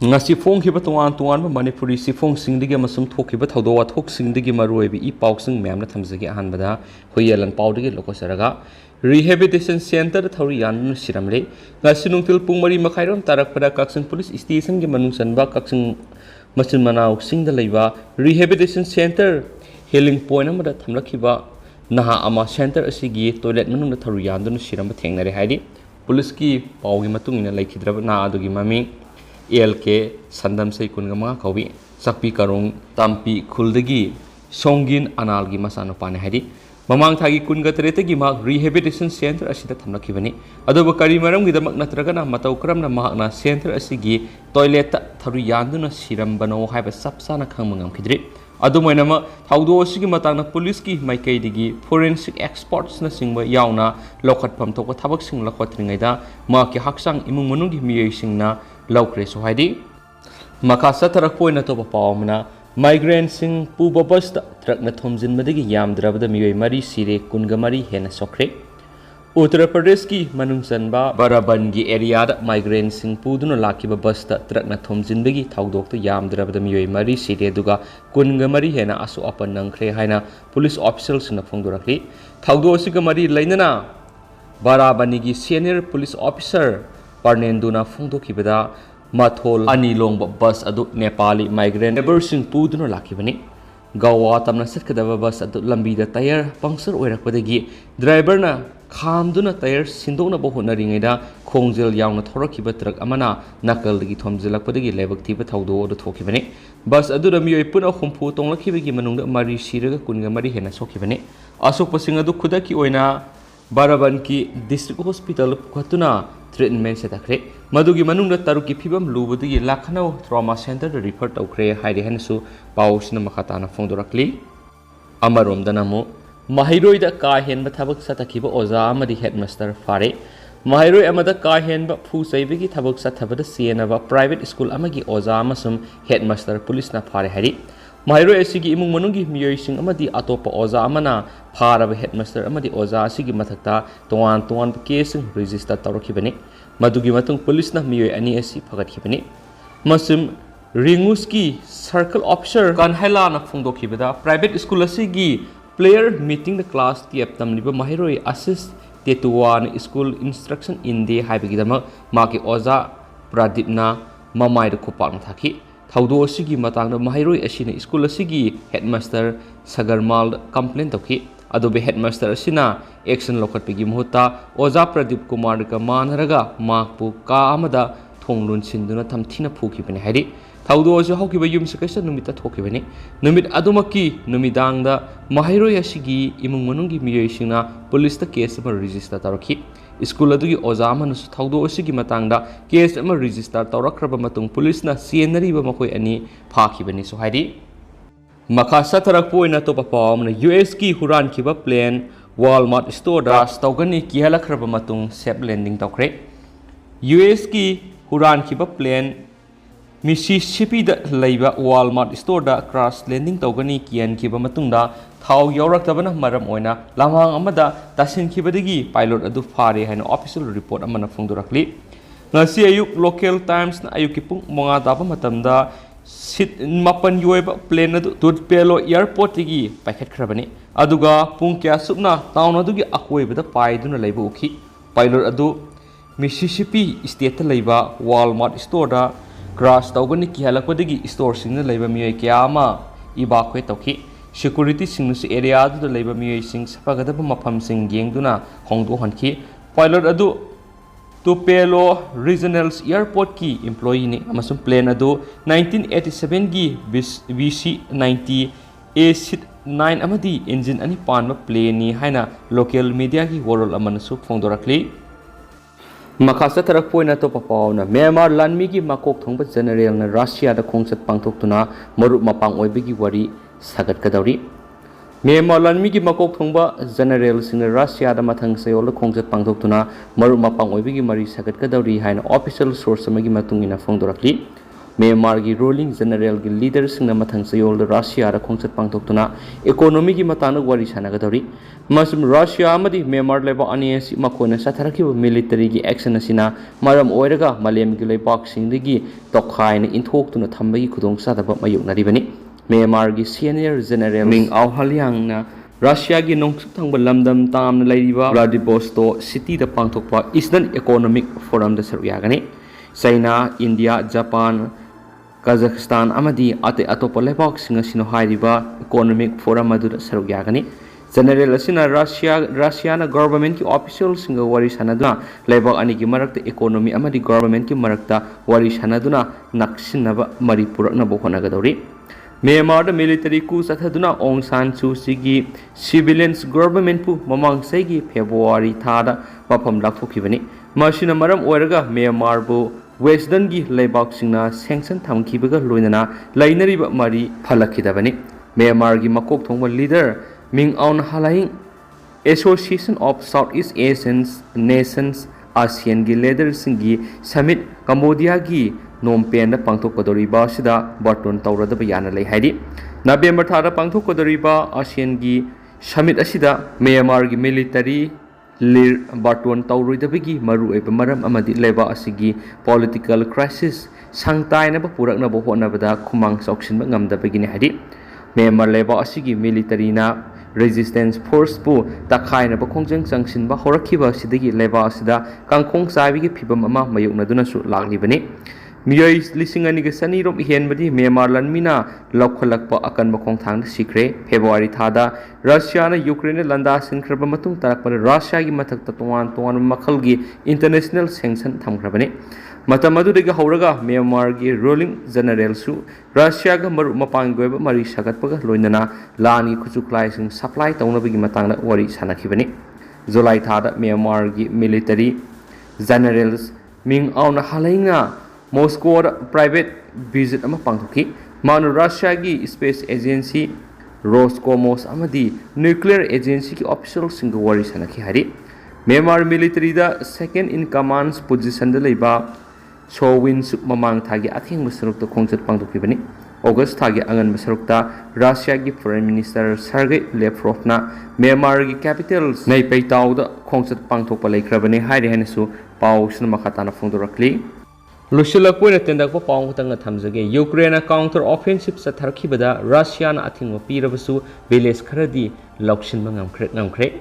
ngasi phongkhiba tongan manipuri sifong singdigi amasum thokhiba thawdo wathok singdigi maruibi I pausing memna thamjagi ahanbada hoyelan paudigi lokosaraga rehabilitation center thori yan siramle ngasi nungtil pungmari makhairom tarakpada kaksing police station gi manung sanba kaksing masin manau singda leiba rehabilitation center healing point amada thamlakhiba naha ama center asigi toilet manung thori yan dun siramba thengnare haidi police ki paugi matung ina laikhidraba na adugi mami ELK Sandam Sai Kungama Kawi Sakpi Karong Tampi Kuldagi Songin Analgi Masano Pane Hadi Mamang Thagi Kungatreti Mark Rehabilitation Center Asita Tamlakivani Adoba Karimaram with the Magnatragana Matokram Mahana Center Asigi Toilet Taruyanduna Siram Bano have a Sapsana Kamangam Kidri Adumanama Haudo Sigi Matana Poliski Maikaidigi Forensic Experts Nasingwa Yauna Lokat Pamtoko Tabaksing Lakotringada Marki Haksang Imumunungi Miasingna Laukre Sohadi Makasa Tarakpoina Topa Paumna Migrant Sing Puba Busta Trakna Thomzin Madigi Yam Drabda Miwe Mari Sire Kungamari Hena Sokre Uttar Pradesh Manung Sanba Barabangi area Migrant Sing Puduna Lakiba Busta Trakna Thomzin Bigi Taudok Yam Drabda Miwe Mari Sire Duga Kungamari Hena Asu Apan Nankre Haina Police Officials in the Fondurakli Taudo Sigamari Lainana Barabanigi Senior Police Officer Parnenduna Fundokibada Mathol Anilong bus adu Nepali migrant laborsing Puduna Lakibani Gawa Tamna Setkadava bus adu Lambida tire puncture Orakwadagi driver na Kamduna tire Sindona Bohuna Ringeda Kongjil Yang Thorakiba truck Amana Nakal the Tomzilakwadagi Lebak Tiba Taudo the Tokibani bus adu the Mio Puna Humpu Tonglaki Manung Mari Shira Kungamari Hena Sokibani Aso Pasingadu Kudaki Oina Barabanki District Hospital Katuna treatment setakre madugi manung taruki phibam lubudi Lucknow trauma center refer tawkre hairi hansu pausna makhatana fongdorakli amarom danamo Maheiloi da ka henba thabak chathakhiba oza amadi headmaster phare Maheiloi amada ka henba phu saibigi thabak chathabada sienaba private school amagi oza amasum headmaster police na phare hari Maheiloi asigi imung manungi miyoising amadi atopa oza amana pharaba headmaster amadi oza asigi mathakta toan case register tawrakhibani madugi matung police na miyoi ani asi phagathibani masum ringuski circle officer kanhaila na phongdokhibada private school asigi player meeting the class ti aptamliba Maheiloi assist tetuan school instruction in the haibigidama maki oza pradipna mamai da Khupakna thaki Thaudo Sigi Matang Maheiloi Asina School Sigi Headmaster Sagarmal complaint of he Adobe Headmaster Asina action lokat pigi muhuta Oza Pradip Kumar ka manaraga Makpu ka amada Thonglun Sinduna Tamthina Puki Bene Hari Thaudo Oza Hokiba Yum Sakasa Numita Toki Bene Numit Adumaki Numidang da Maheiloi Asigi Imung Manungi Miyosina Police the case register Taraki School adugi ozaman su thaudo osigi matangda case ama register tawrakraba matung police na sienari ba makoi ani phakibani so haidi makha satharak poina to papam na US ki huran kiba plane Walmart store da stawgani ki halakraba matung safe landing tawkre US ki huran kiba plane Mississippi da leiba Walmart store da crash landing tawgani kian kiba matungda thau yauraktabana maram oina lamang amada tasin khibadigi pilot adu phare haina official report amana phongdorakli ngasi ayuk local times na ayuki pung monga daba matamda sit mapan yoiba plane adu Tutpelo airport tigi packet khrabani aduga pung kya subna town adugi akoibada paiduna leiba ukhi pilot adu Mississippi state leiba Walmart store da crash tawgani ki halakwadigi store singna leiba miyai kyama evacuate tawki security singnusi area du leiba miyai sing sapagadaba mafam sing yengduna hongdo hanki pilot adu Tupelo Regional Airport ki employee ni amasum plane adu 1987 gi VC90 A9 amadi engine ani panma plane ni haina local media ki world amanasu phongdorakli Makasa tarak poina to papauna Myanmar lanmi gi makok thongba general na Russia da khongsat pangthoktuna marup mapang oibigi wari sagat kadauri Myanmar lanmi gi makok thongba general sing Russia da mathang sayol khongsat pangthoktuna marup mapang oibigi mari sagat kadauri haina official source amagi matungina phongdorakli Myanmar gi ruling general gi leaders sing na mathang sayol Russia ra khongchat pangthoktuna economy gi matana wari sanagadori masum Russia amadi Myanmar leba ani si makona satharakhiba military gi action asina maram oiraga malem gi lepak sing gi tokhaina inthoktuna thambagi khudong sadaba mayuknaribani Myanmar gi senior general Ming Aung Hlaing na Russia gi nongsuk thangba lamdam tamna leiriba Vladivostok city da pangthokpa Eastern Economic Forum da saru yagani China India Japan Kazakhstan amadi ate atopa lebak singa sino hairiba economic forum adu saru yagani general asina Russia na government ki official singa wari sanaduna lebak ani ki marakta economy amadi government ki marakta wari sanaduna naksinaba mari purakna bokhanagadori Myanmar da military coup sathaduna Aung San Suu Kyi gi civilians government pu mamang sai gi February thada mafam lakthokibani masina maram oiraga Myanmar bu Western gi leibak singna sanction thamkibaga loinana lainariba mari phalakidabani Myanmar gi makok thongba leader Ming Aung Hlaing Association of Southeast Asian Nations ASEAN gi leaders singi summit Cambodia gi nompen da pangthokkodoriba sida barton tawradaba yana lei haidi November thada pangthokkodoriba ASEAN gi summit asida Myanmar gi military lir barton tawroidabagi maru eba maram amadi leba asigi political crisis sangtaina ba purakna bo honabada khumang sauksin ba ngamdabagi ne haidi Myanmar leba asigi military na resistance force pu takhaina ba khongjang changsin ba horakhiba sidagi leba asida kangkhong sabi gi phibam ama mayukna duna su laglibani Miyai lisingani ga sani rom henbadi Myanmar lanmina lokholakpa akan bakong thang sikre February thada Russia na Ukraine landa sinkraba matung tarakpa Russia gi mathak tatuan tuan makhal gi international sanction thamkrabani matamadu dega hauraga Myanmar gi ruling general su Russia ga maru mapang goiba mari sagatpaga loinana lani khuchuklai sing supply tawnabagi matangna wari sanakhibani July thada Myanmar gi military generals Ming Aung Hlaing na Moscow private visit ama pangthoki manu Russia gi space agency Roscosmos amadi nuclear agency ki official sing wari sanaki hari Myanmar military da second in command position da leiba Chowin Suk mamang thagi athing masarukta khongchat pangthoki bani August thagi angan masarukta Russia gi foreign minister Sergei Lavrov na Myanmar gi capital nei peitaw da khongchat pangthokpa leikrabani hairi hanesu pau sna makhatana phongdorakli Lonsilaga na tendak pa paung tang thamjage Ukraine counter offensive sa tharkhibada Russia na athing pirabasu village kharadi lokshin ngamkhre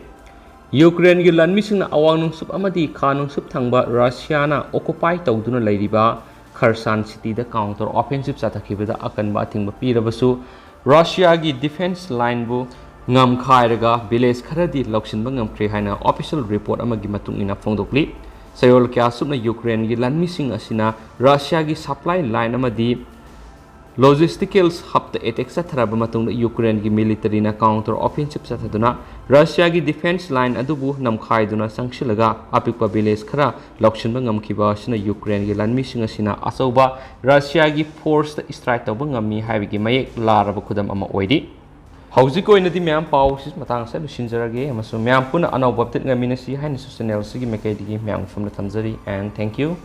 Ukraine gi lanmi singna awang nungsup amadi khanung sup thangba Russia na occupy tawduna leiriba Kherson city da counter offensive sa tharkhibada akan ba athing pirabasu Russia gi defense line bu ngam khairaga village kharadi lokshin ngamkhre haina official report amagi matung ina phongdokli Sayol kya subna Ukraine gi lanmi sing asina Russia gi supply line amadi logisticals hapta attack sa tharaba matungda Ukraine gi military na counter offensive sa thaduna Russia gi defense line adubu namkhaiduna sangsilaga apikpa village khara lokshinba ngamkhiba asina Ukraine gi lanmi sing asina asauba Russia gi force ta strike tawba ngammi haibigi mayek laraba khudam ama oidi Hauji ko inati myam pau sis matang sa lusinjarage amaso myam puna anau baptet ngamina si hain su channel sigi mekai digi myam from the thamjari and thank you